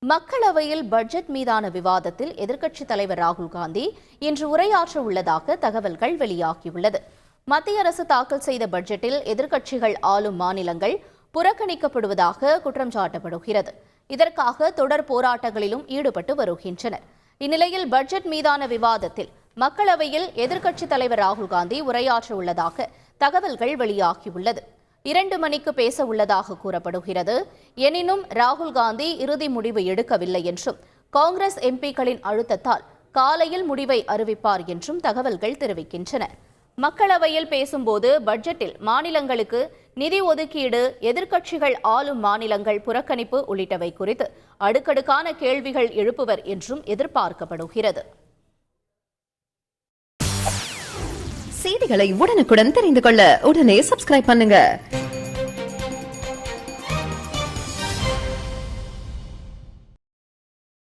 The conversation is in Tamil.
மக்களவையில் பட்ஜெட் மீதான விவாதத்தில் எதிர்க்கட்சித் தலைவர் ராகுல் காந்தி இன்று உரையாற்ற உள்ளதாக தகவல்கள் வெளியாகியுள்ளது. மத்திய அரசு தாக்கல் செய்த பட்ஜெட்டில் எதிர்க்கட்சிகள் ஆளும் மாநிலங்கள் புறக்கணிக்கப்படுவதாக குற்றம் சாட்டப்படுகிறது. இதற்காக தொடர் போராட்டங்களிலும் ஈடுபட்டு வருகின்றனர். இந்நிலையில் பட்ஜெட் மீதான விவாதத்தில் மக்களவையில் எதிர்க்கட்சித் தலைவர் ராகுல் காந்தி உரையாற்ற உள்ளதாக தகவல்கள் வெளியாகியுள்ளது. 2 மணிக்கு பேச உள்ளதாக கூறப்படுகிறது. எனினும் ராகுல் காந்தி இறுதி முடிவு எடுக்கவில்லை என்றும் காங்கிரஸ் எம்பிக்களின் அழுத்தத்தால் காலையில் முடிவை அறிவிப்பார் என்றும் தகவல்கள் தெரிவிக்கின்றன. மக்களவையில் பேசும்போது பட்ஜெட்டில் மாநிலங்களுக்கு நிதி ஒதுக்கீடு, எதிர்க்கட்சிகள் ஆளும் மாநிலங்கள் புறக்கணிப்பு உள்ளிட்டவை குறித்து அடுக்கடுக்கான கேள்விகள் எழுப்புவர் என்றும் எதிர்பார்க்கப்படுகிறது. செய்திகளை உடனுக்குடன் தெரிந்து கொள்ள உடனே சப்ஸ்கிரைப் பண்ணுங்க.